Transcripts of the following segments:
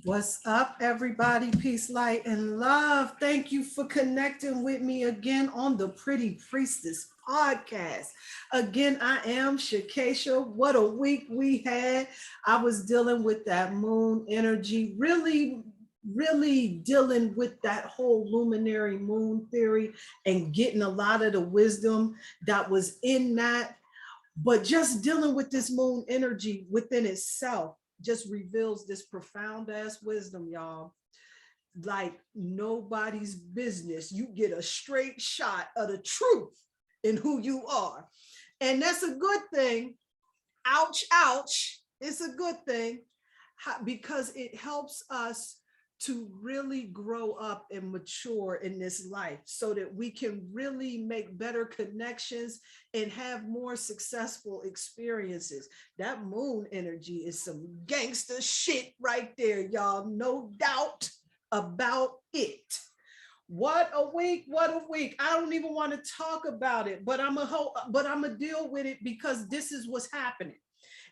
What's up, everybody? Peace, light, and love. Thank you for connecting with me again on the Pretty Priestess podcast. Again, I am Shakesha. What a week we had. I was dealing with that moon energy, really dealing with that whole luminary moon theory and getting a lot of the wisdom that was in that. But just dealing with this moon energy within itself just reveals this profound ass wisdom, y'all. Like nobody's business. You get a straight shot of the truth in who you are. And that's a good thing. Ouch, ouch. It's a good thing because it helps us to really grow up and mature in this life so that we can really make better connections and have more successful experiences. That moon energy is some gangster shit right there, y'all. No doubt about it. What a week, what a week. I don't even want to talk about it, but I'm gonna deal with it because this is what's happening.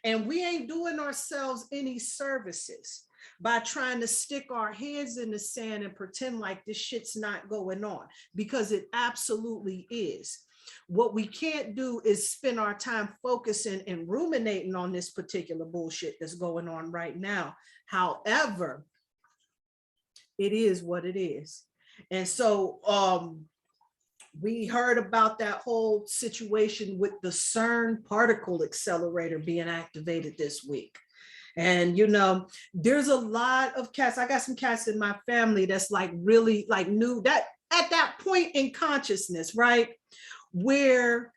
And we ain't doing ourselves any services by trying to stick our heads in the sand and pretend like this shit's not going on, because it absolutely is. What we can't do is spend our time focusing and ruminating on this particular bullshit that's going on right now. However, it is what it is. And so we heard about that whole situation with the CERN particle accelerator being activated this week. And there's a lot of cats. I got some cats in my family that's like really like new that at that point in consciousness, right? Where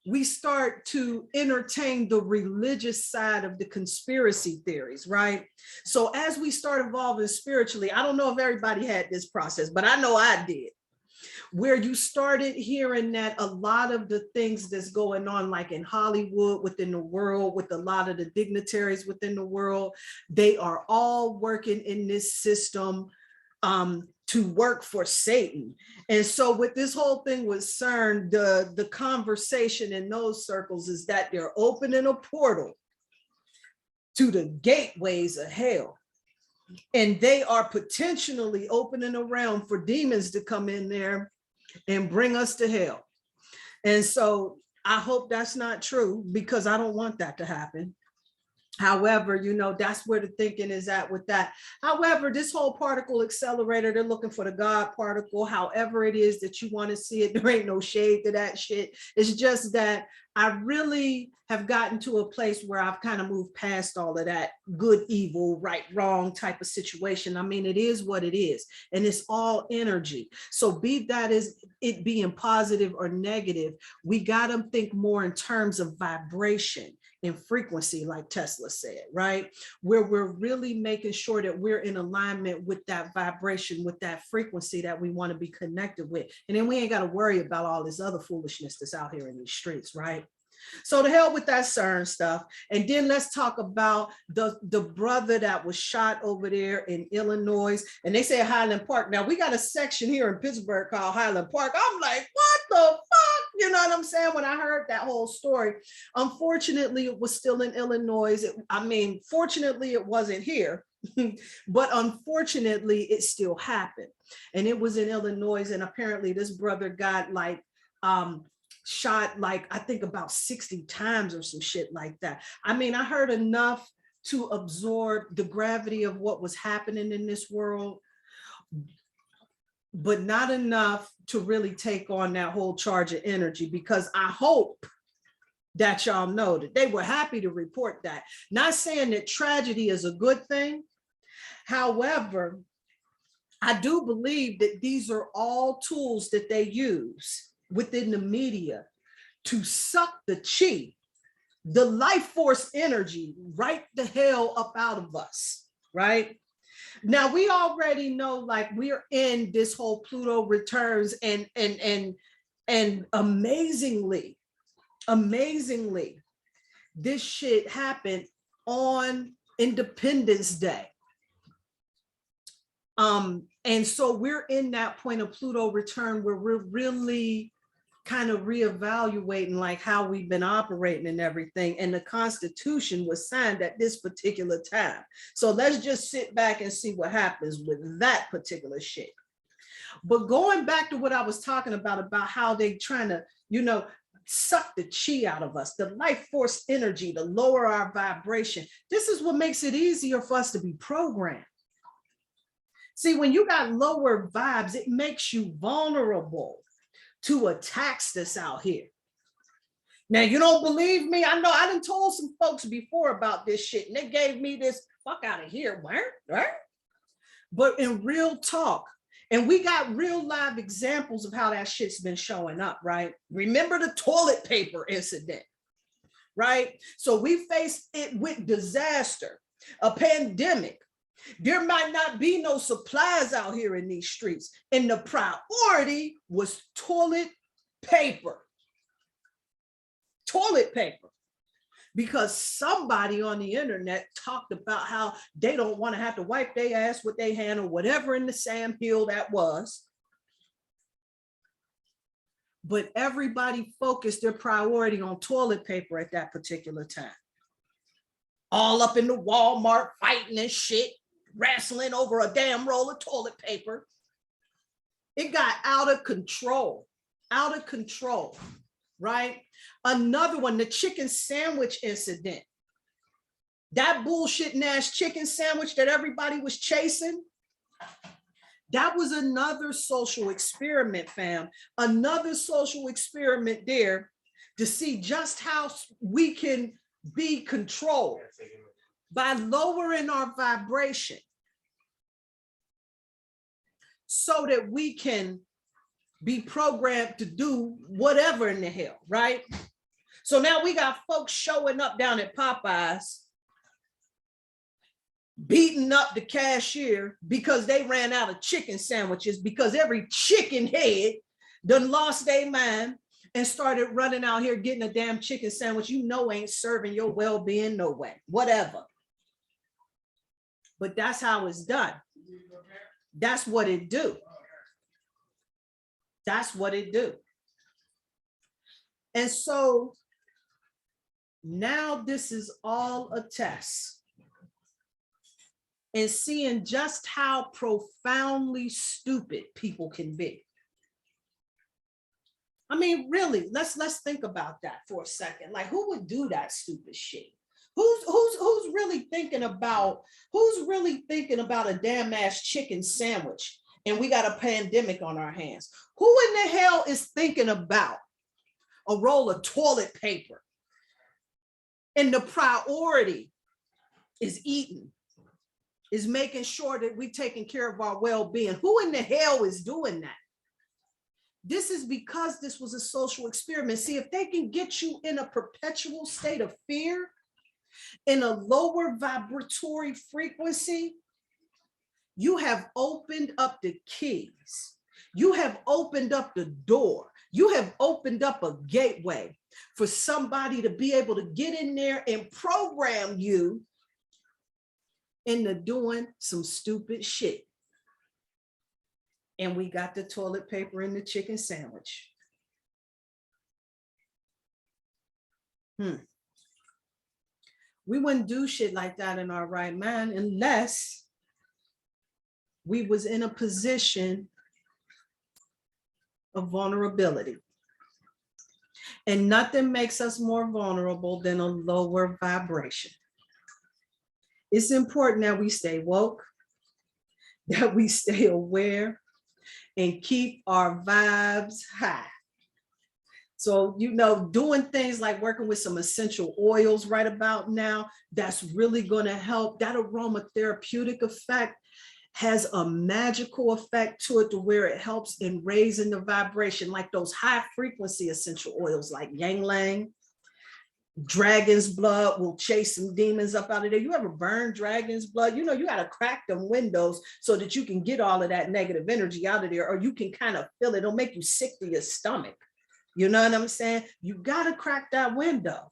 we start to entertain the religious side of the conspiracy theories, right? So as we start evolving spiritually, I don't know if everybody had this process, but I know I did, where you started hearing that a lot of the things that's going on, like in Hollywood, within the world, with a lot of the dignitaries within the world, they are all working in this system to work for Satan. And so with this whole thing with CERN, the conversation in those circles is that they're opening a portal to the gateways of hell. And they are potentially opening a realm for demons to come in there and bring us to hell. And so I hope that's not true, because I don't want that to happen. However, that's where the thinking is at with that. However, this whole particle accelerator, they're looking for the God particle, however it is that you want to see it. There ain't no shade to that shit. It's just that I really have gotten to a place where I've kind of moved past all of that good, evil, right, wrong type of situation. I mean, it is what it is, and it's all energy. So be that as it being positive or negative, we got to think more in terms of vibration and frequency, like Tesla said, right? Where we're really making sure that we're in alignment with that vibration, with that frequency that we want to be connected with. And then we ain't got to worry about all this other foolishness that's out here in these streets, right? So to hell with that CERN stuff. And then let's talk about the brother that was shot over there in Illinois. And they say Highland Park. Now we got a section here in Pittsburgh called Highland Park. I'm like, what the fuck? You know what I'm saying? When I heard that whole story, unfortunately, it was still in Illinois. Fortunately, it wasn't here. But unfortunately, it still happened. And it was in Illinois. And apparently this brother got like shot like I think about 60 times or some shit like that. I mean, I heard enough to absorb the gravity of what was happening in this world, but not enough to really take on that whole charge of energy, because I hope that y'all know that they were happy to report that. Not saying that tragedy is a good thing. However, I do believe that these are all tools that they use within the media to suck the chi, the life force energy, right the hell up out of us, right? Now we already know, like, we're in this whole Pluto returns, and amazingly, this shit happened on Independence Day. And so we're in that point of Pluto return where we're really kind of reevaluating like how we've been operating and everything. And the Constitution was signed at this particular time. So let's just sit back and see what happens with that particular shit. But going back to what I was talking about how they trying to, suck the chi out of us, the life force energy to lower our vibration. This is what makes it easier for us to be programmed. See, when you got lower vibes, it makes you vulnerable to attacks that's out here. Now, you don't believe me? I know I done told some folks before about this shit, and they gave me this fuck out of here. But in real talk, and we got real live examples of how that shit's been showing up, right? Remember the toilet paper incident, right? So we faced it with disaster, a pandemic. There might not be no supplies out here in these streets. And the priority was toilet paper. Toilet paper. Because somebody on the internet talked about how they don't want to have to wipe their ass with their hand or whatever in the Sam Hill that was. But everybody focused their priority on toilet paper at that particular time. All up in the Walmart fighting and shit, wrestling over a damn roll of toilet paper. It got out of control, right? Another one, the chicken sandwich incident. That bullshit ass chicken sandwich that everybody was chasing, that was another social experiment, fam. Another social experiment there to see just how we can be controlled by lowering our vibration so that we can be programmed to do whatever in the hell, right? So now we got folks showing up down at Popeyes, beating up the cashier because they ran out of chicken sandwiches, because every chicken head done lost their mind and started running out here getting a damn chicken sandwich ain't serving your well-being no way, whatever. But that's how it's done. That's what it do. That's what it do. And so now this is all a test in seeing just how profoundly stupid people can be. I mean, really, let's think about that for a second. Like, who would do that stupid shit? Who's really thinking about a damn ass chicken sandwich and we got a pandemic on our hands? Who in the hell is thinking about a roll of toilet paper? And the priority is eating, is making sure that we're taking care of our well-being. Who in the hell is doing that? This is because this was a social experiment. See, if they can get you in a perpetual state of fear, in a lower vibratory frequency, you have opened up the keys. You have opened up the door. You have opened up a gateway for somebody to be able to get in there and program you into doing some stupid shit. And we got the toilet paper and the chicken sandwich. We wouldn't do shit like that in our right mind unless we was in a position of vulnerability. And nothing makes us more vulnerable than a lower vibration. It's important that we stay woke, that we stay aware, and keep our vibes high. So, doing things like working with some essential oils right about now, that's really going to help. That aromatherapeutic effect has a magical effect to it, to where it helps in raising the vibration, like those high frequency essential oils like Yang Lang. Dragon's blood will chase some demons up out of there. You ever burn dragon's blood? You got to crack them windows so that you can get all of that negative energy out of there, or you can kind of feel it. It'll make you sick to your stomach. You know what I'm saying? You got to crack that window.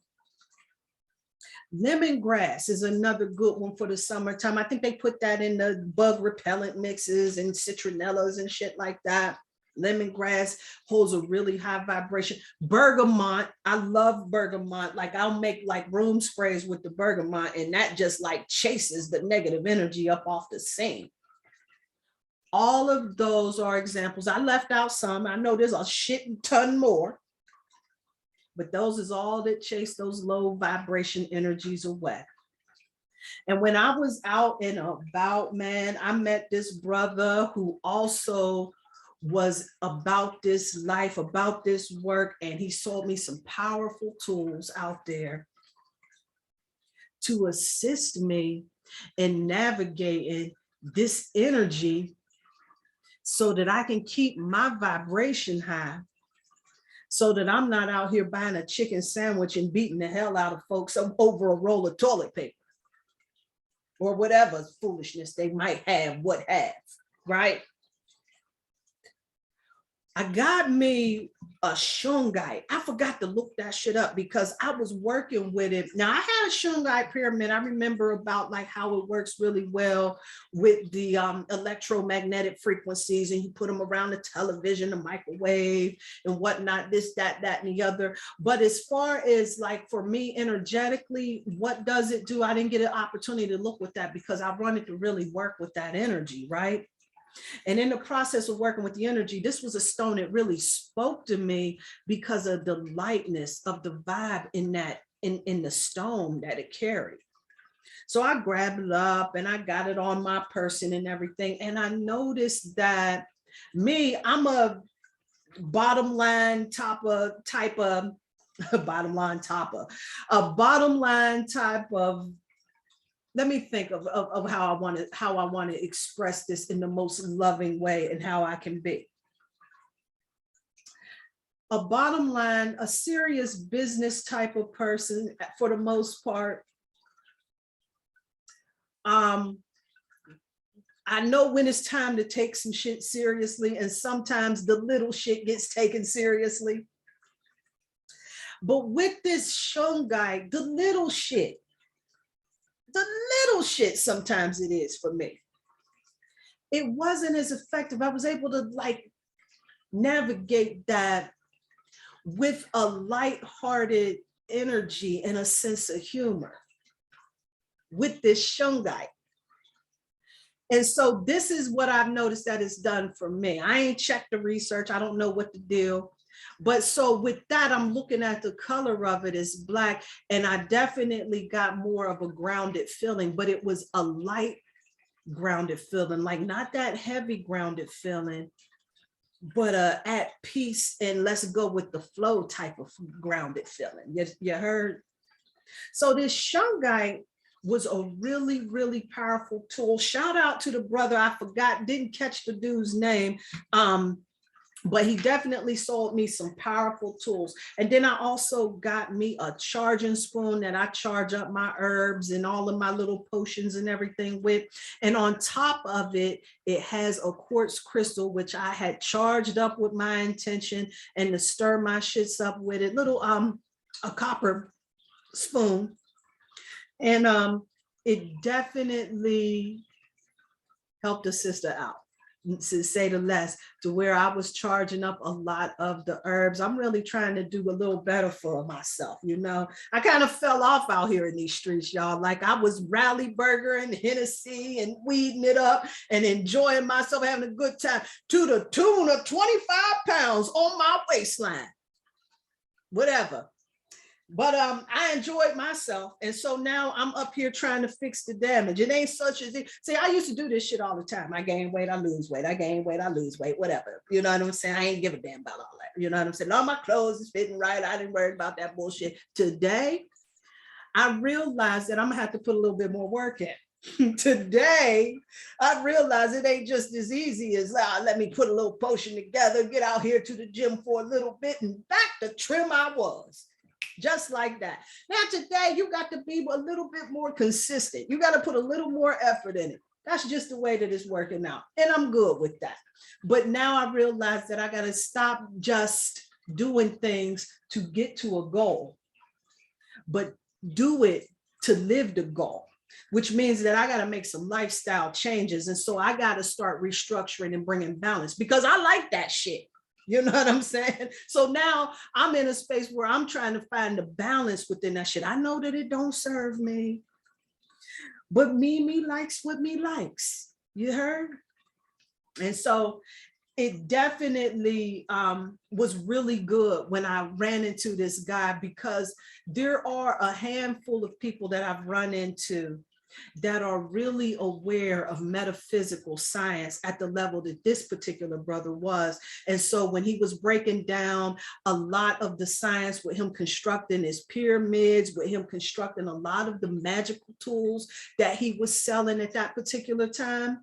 Lemongrass is another good one for the summertime. I think they put that in the bug repellent mixes and citronellas and shit like that. Lemongrass holds a really high vibration. Bergamot, I love bergamot. Like I'll make like room sprays with the bergamot, and that just like chases the negative energy up off the scene. All of those are examples. I left out some. I know there's a shit ton more, but those is all that chase those low vibration energies away. And when I was out and about, man, I met this brother who also was about this life, about this work, and he sold me some powerful tools out there to assist me in navigating this energy so that I can keep my vibration high, so that I'm not out here buying a chicken sandwich and beating the hell out of folks over a roll of toilet paper or whatever foolishness they might have, right? I got me a shungite. I forgot to look that shit up because I was working with it. Now I had a shungite pyramid. I remember about like how it works really well with the electromagnetic frequencies, and you put them around the television, the microwave and whatnot, this, that, and the other. But as far as like for me energetically, what does it do? I didn't get an opportunity to look with that because I wanted to really work with that energy, right? And in the process of working with the energy, this was a stone that really spoke to me because of the lightness of the vibe in that, in the stone that it carried. So I grabbed it up and I got it on my person and everything. And I noticed that I'm a bottom line topper type of, a bottom line type of, let me think of how I want to express this in the most loving way and how I can be. A bottom line, a serious business type of person for the most part. I know when it's time to take some shit seriously, and sometimes the little shit gets taken seriously. But with this shungite, the little shit sometimes it is for me. It wasn't as effective. I was able to like navigate that with a lighthearted energy and a sense of humor with this shungite. And so this is what I've noticed that it's done for me. I ain't checked the research. I don't know what the deal. But so with that, I'm looking at the color of it is black, and I definitely got more of a grounded feeling, but it was a light grounded feeling, like not that heavy grounded feeling, but at peace and let's go with the flow type of grounded feeling. You heard? So this shungite was a really, really powerful tool. Shout out to the brother. I didn't catch the dude's name. But he definitely sold me some powerful tools. And then I also got me a charging spoon that I charge up my herbs and all of my little potions and everything with. And on top of it, it has a quartz crystal, which I had charged up with my intention and to stir my shits up with it. Little, a copper spoon. And it definitely helped the sister out, to say the less, to where I was charging up a lot of the herbs. I'm really trying to do a little better for myself, you know. I kind of fell off out here in these streets, y'all. Like I was rally burger and Hennessy and weeding it up and enjoying myself, having a good time to the tune of 25 pounds on my waistline, whatever. But I enjoyed myself. And so now I'm up here trying to fix the damage. It ain't such as it. See, I used to do this shit all the time. I gain weight, I lose weight. I gain weight, I lose weight, whatever. You know what I'm saying? I ain't give a damn about all that. You know what I'm saying? All my clothes is fitting right. I didn't worry about that bullshit. Today, I realized that I'm gonna have to put a little bit more work in. Today, I realized it ain't just as easy as let me put a little potion together, get out here to the gym for a little bit and back to trim I was. Just like that. Now today, you got to be a little bit more consistent. You got to put a little more effort in it. That's just the way that it's working out. And I'm good with that. But now I realize that I got to stop just doing things to get to a goal, but do it to live the goal. which means that I got to make some lifestyle changes. And so I got to start restructuring and bringing balance because I like that shit. You know what I'm saying? So now I'm in a space where I'm trying to find the balance within that shit. I know that it don't serve me, but me likes what me likes. You heard? And so it definitely was really good when I ran into this guy, because there are a handful of people that I've run into that are really aware of metaphysical science at the level that this particular brother was. And so when he was breaking down a lot of the science, with him constructing his pyramids, with him constructing a lot of the magical tools that he was selling at that particular time,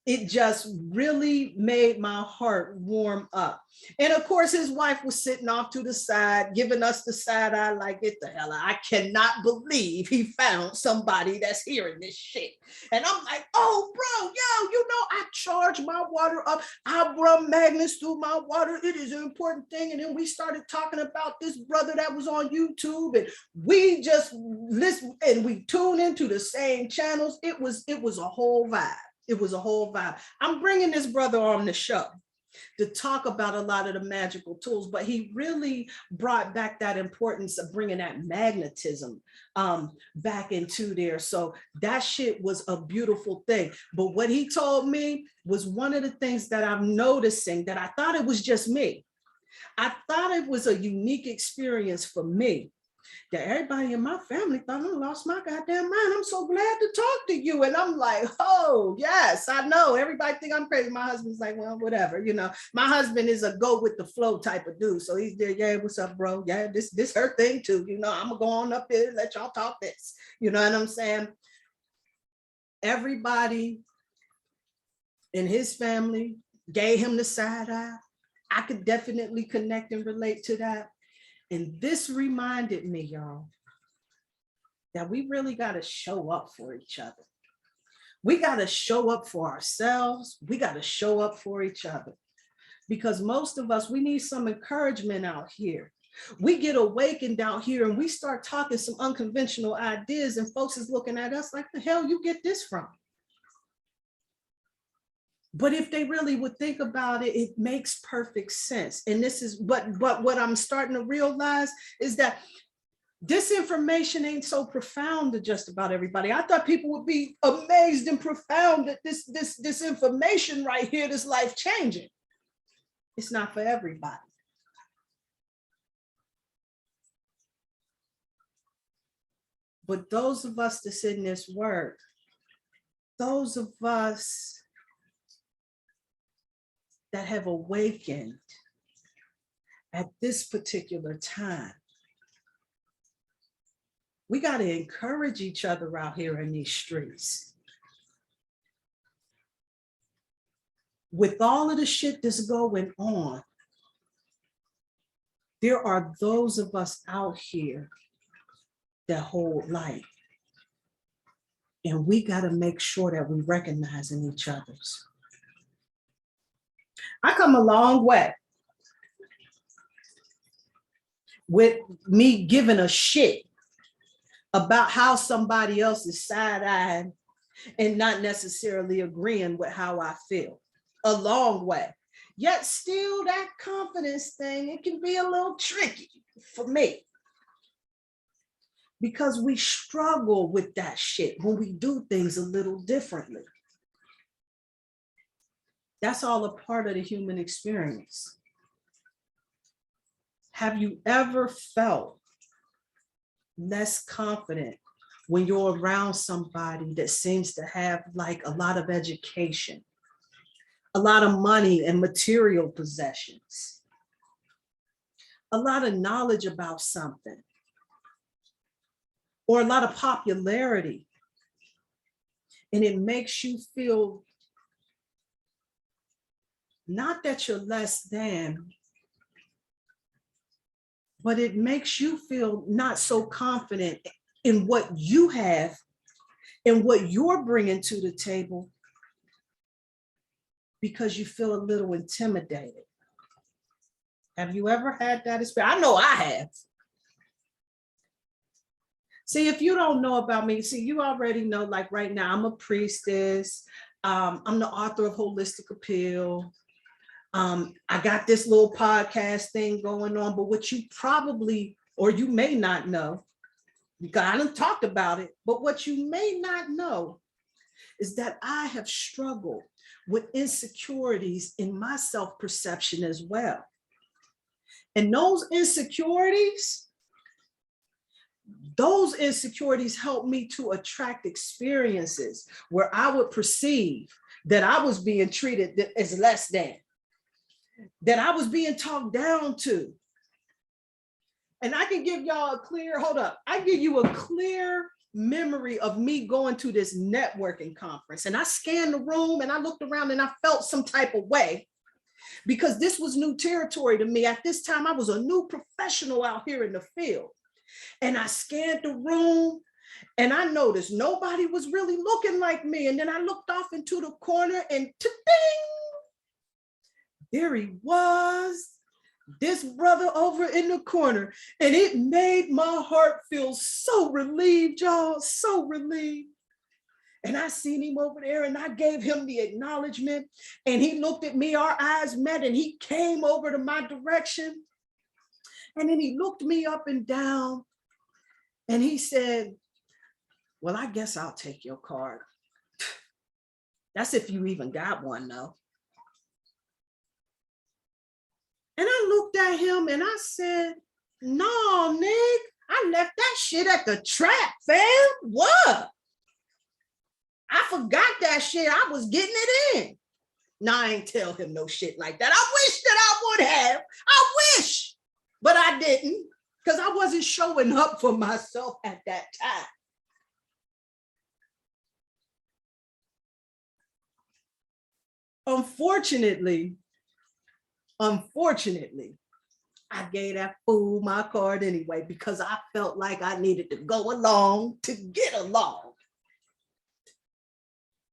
it just really made my heart warm up. And of course, his wife was sitting off to the side, giving us the side eye like, get the hell out. I cannot believe he found somebody that's hearing this shit. And I'm like, oh, bro, yo, you know, I charge my water up. I run magnets through my water. It is an important thing. And then we started talking about this brother that was on YouTube, and we just listen and we tune into the same channels. It was a whole vibe. It was a whole vibe. I'm bringing this brother on the show to talk about a lot of the magical tools, but he really brought back that importance of bringing that magnetism back into there. So that shit was a beautiful thing. But what he told me was one of the things that I'm noticing, that I thought it was just me. I thought it was a unique experience for me, that everybody in my family thought I lost my goddamn mind. I'm so glad to talk to you. And I'm like, oh, yes, I know. Everybody think I'm crazy. My husband's like, well, whatever. You know, my husband is a go with the flow type of dude. So he's there, yeah, what's up, bro? Yeah, this her thing too. You know, I'm going to go on up here and let y'all talk this. You know what I'm saying? Everybody in his family gave him the side eye. I could definitely connect and relate to that. And this reminded me, y'all, that we really got to show up for each other. We got to show up for ourselves. We got to show up for each other, because most of us, we need some encouragement out here. We get awakened out here and we start talking some unconventional ideas, and folks is looking at us like, the hell you get this from? But if they really would think about it, it makes perfect sense. And this is what I'm starting to realize is that this information ain't so profound to just about everybody. I thought people would be amazed and profound that this information right here, this life changing. It's not for everybody. But those of us that's in this work, those of us that have awakened at this particular time, we got to encourage each other out here in these streets. With all of the shit that's going on, there are those of us out here that hold light. And we got to make sure that we recognizing each other's. I come a long way with me giving a shit about how somebody else is side-eyed and not necessarily agreeing with how I feel. A long way. Yet still that confidence thing, it can be a little tricky for me, because we struggle with that shit when we do things a little differently. That's all a part of the human experience. Have you ever felt less confident when you're around somebody that seems to have like a lot of education, a lot of money and material possessions, a lot of knowledge about something, or a lot of popularity, and it makes you feel not that you're less than, but it makes you feel not so confident in what you have and what you're bringing to the table, because you feel a little intimidated. Have you ever had that experience? I know I have. See, if you don't know about me, see, you already know, like right now, I'm a priestess. I'm the author of Holistic Appeal. I got this little podcast thing going on, but what you probably, or you may not know, because I done talked about it, but what you may not know is that I have struggled with insecurities in my self-perception as well. And those insecurities help me to attract experiences where I would perceive that I was being treated as less than, that I was being talked down to. And I can give y'all a clear, I give you a clear memory of me going to this networking conference. And I scanned the room and I looked around and I felt some type of way because this was new territory to me. At this time, I was a new professional out here in the field. And I scanned the room and I noticed nobody was really looking like me. And then I looked off into the corner and ta-ding, there he was, this brother over in the corner. And it made my heart feel so relieved, y'all, so relieved. And I seen him over there and I gave him the acknowledgement and he looked at me, our eyes met, and he came over to my direction. And then he looked me up and down and he said, well, I guess I'll take your card. That's if you even got one though. And I looked at him and I said, no, Nick, I left that shit at the trap, fam. What? I forgot that shit. I was getting it in. No, I ain't tell him no shit like that. I wish that I would have. I wish, but I didn't because I wasn't showing up for myself at that time. Unfortunately, I gave that fool my card anyway because I felt like I needed to go along to get along.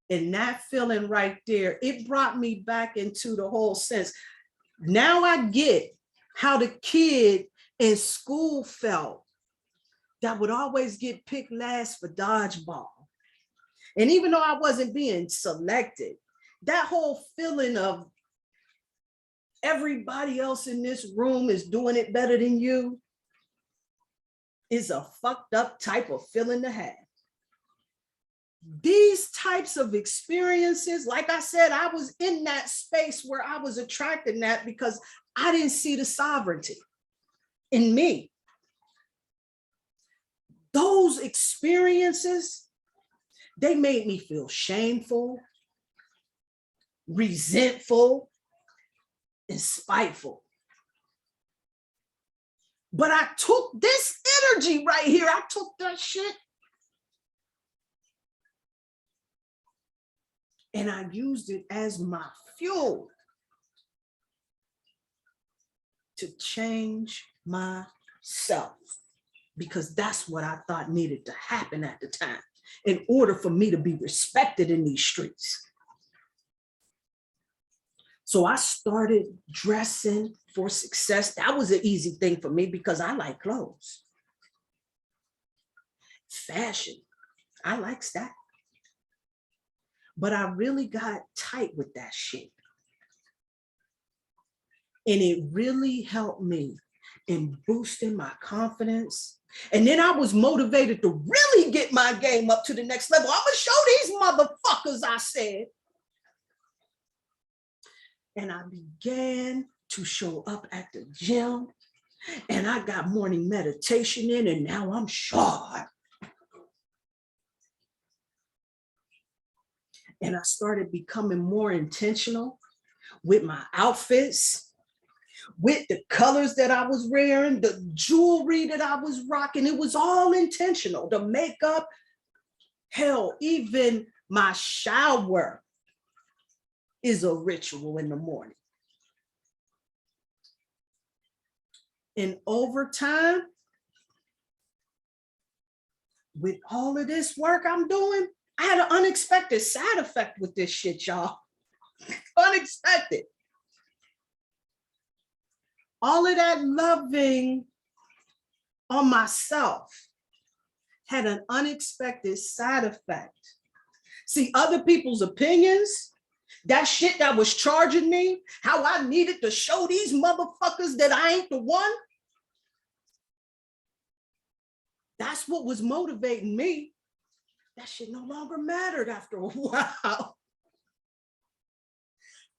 And that feeling right there, it brought me back into the whole sense. Now I get how the kid in school felt that would always get picked last for dodgeball. And even though I wasn't being selected, that whole feeling of everybody else in this room is doing it better than you is a fucked up type of feeling to have. These types of experiences, like I said, I was in that space where I was attracting that because I didn't see the sovereignty in me. Those experiences, they made me feel shameful, resentful, and spiteful. But I took this energy right here, I took that shit and I used it as my fuel to change myself because that's what I thought needed to happen at the time in order for me to be respected in these streets. So I started dressing for success. That was an easy thing for me because I like clothes. Fashion, I like that. But I really got tight with that shit. And it really helped me in boosting my confidence. And then I was motivated to really get my game up to the next level. I'm gonna show these motherfuckers, I said. And I began to show up at the gym and I got morning meditation in and now I'm sharp. And I started becoming more intentional with my outfits, with the colors that I was wearing, the jewelry that I was rocking. It was all intentional. The makeup, hell, even my shower is a ritual in the morning. And over time, with all of this work I'm doing, I had an unexpected side effect with this shit, y'all. Unexpected. All of that loving on myself had an unexpected side effect. See, other people's opinions, that shit that was charging me, how I needed to show these motherfuckers that I ain't the one. That's what was motivating me. That shit no longer mattered after a while.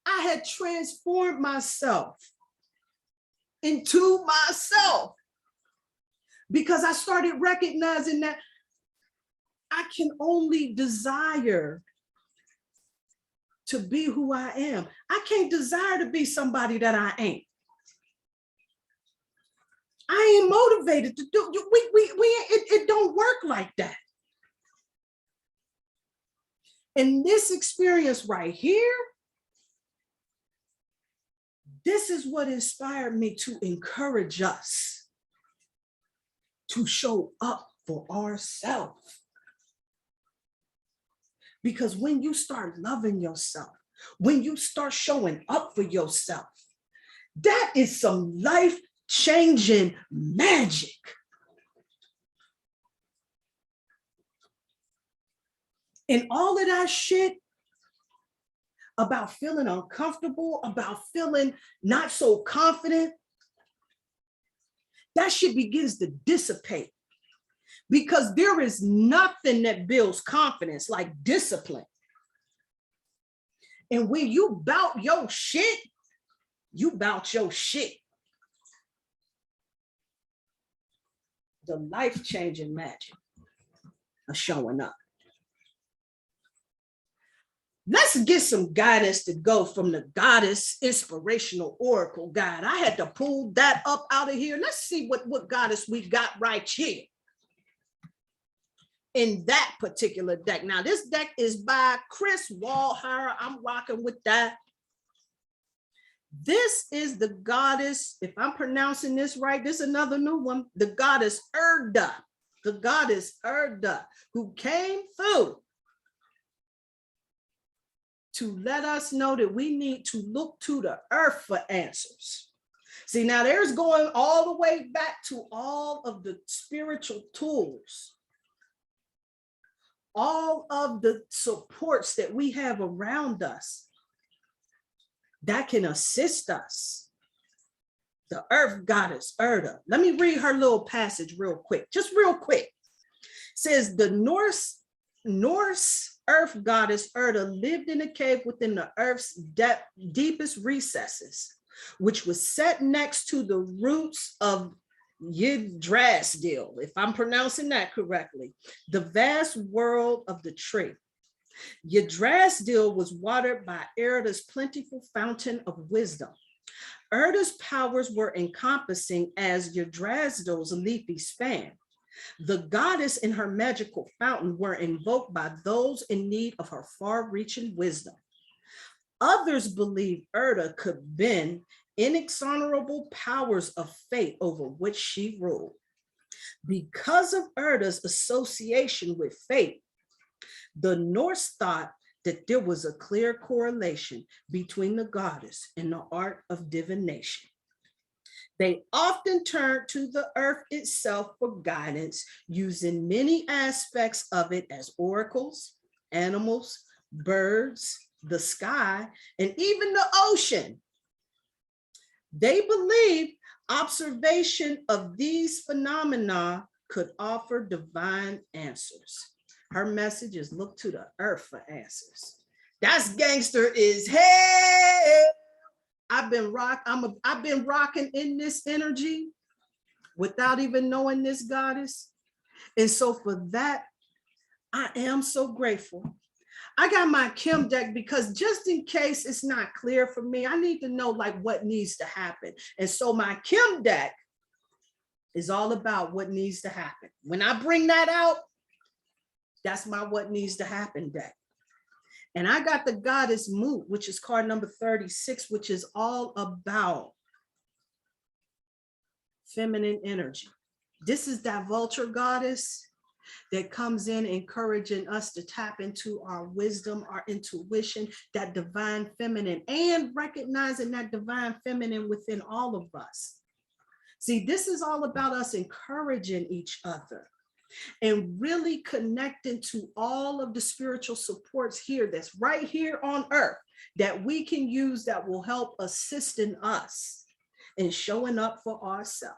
I had transformed myself into myself because I started recognizing that I can only desire to be who I am. I can't desire to be somebody that I ain't. I ain't motivated to do. It don't work like that. And this experience right here, this is what inspired me to encourage us to show up for ourselves. Because when you start loving yourself, when you start showing up for yourself, that is some life-changing magic. And all of that shit about feeling uncomfortable, about feeling not so confident, that shit begins to dissipate. Because there is nothing that builds confidence like discipline. And when you bout your shit, you bout your shit. The life-changing magic of showing up. Let's get some guidance to go from the Goddess Inspirational Oracle Guide. I had to pull that up out of here. Let's see what goddess we got right here in that particular deck. Now, this deck is by Kris Waldherr. I'm rocking with that. This is the goddess, if I'm pronouncing this right, this is another new one, the goddess Erda, who came through to let us know that we need to look to the earth for answers. See, now there's going all the way back to all of the spiritual tools, all of the supports that we have around us that can assist us. The earth goddess Erda. Let me read her little passage real quick, just real quick. It says the Norse earth goddess Erda lived in a cave within the earth's deepest recesses, which was set next to the roots of Yggdrasil, if I'm pronouncing that correctly, the vast world of the tree. Yggdrasil was watered by Erda's plentiful fountain of wisdom. Erda's powers were encompassing as Yggdrasil's leafy span. The goddess and her magical fountain were invoked by those in need of her far-reaching wisdom. Others believe Erda could bend inexorable powers of fate over which she ruled. Because of Erda's association with fate, the Norse thought that there was a clear correlation between the goddess and the art of divination. They often turned to the earth itself for guidance, using many aspects of it as oracles, animals, birds, the sky, and even the ocean. They believed observation of these phenomena could offer divine answers. Her message is look to the earth for answers. That's gangster is hell. I've been rocking in this energy without even knowing this goddess. And so for that, I am so grateful. I got my Kim deck because just in case it's not clear for me, I need to know like what needs to happen. And so my Kim deck is all about what needs to happen. When I bring that out, that's my what needs to happen deck. And I got the goddess Moot, which is card number 36, which is all about feminine energy. This is that vulture goddess that comes in encouraging us to tap into our wisdom, our intuition, that divine feminine, and recognizing that divine feminine within all of us. See, this is all about us encouraging each other. and really connecting to all of the spiritual supports here that's right here on earth that we can use that will help assist in us in showing up for ourselves.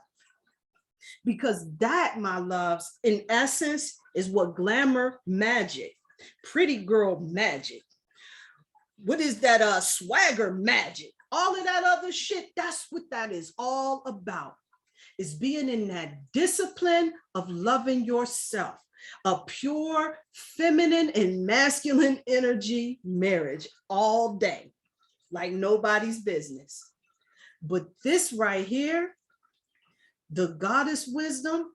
Because that, my loves, in essence, is what glamour magic, pretty girl magic, what is that swagger magic, all of that other shit, that's what that is all about. Is being in that discipline of loving yourself, a pure feminine and masculine energy marriage all day, like nobody's business. But this right here, the goddess wisdom,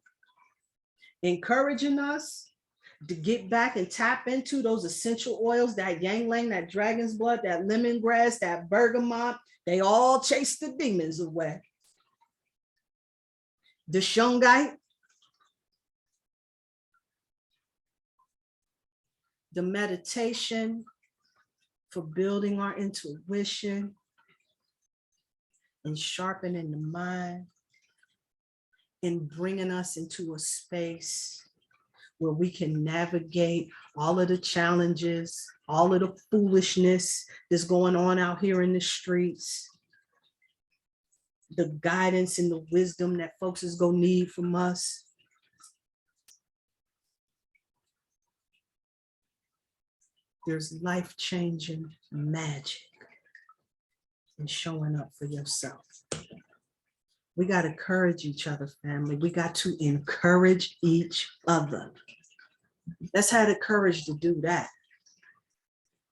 encouraging us to get back and tap into those essential oils, that yang lang, that dragon's blood, that lemongrass, that bergamot, they all chase the demons away. The shungite, the meditation for building our intuition and sharpening the mind and bringing us into a space where we can navigate all of the challenges, all of the foolishness that's going on out here in the streets, the guidance and the wisdom that folks is gonna need from us. There's life-changing magic in showing up for yourself. We got to encourage each other, family. We got to encourage each other. Let's have the courage to do that.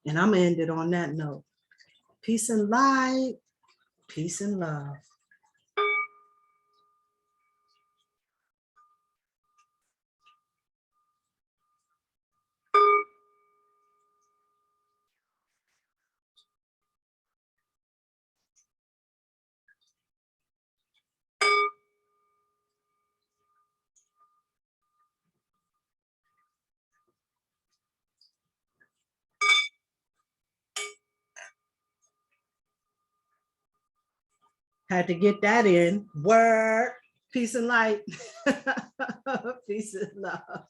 And I'm gonna end it on that note. Peace and light, peace and love. Had to get that in. Word. Peace and light. Peace and love.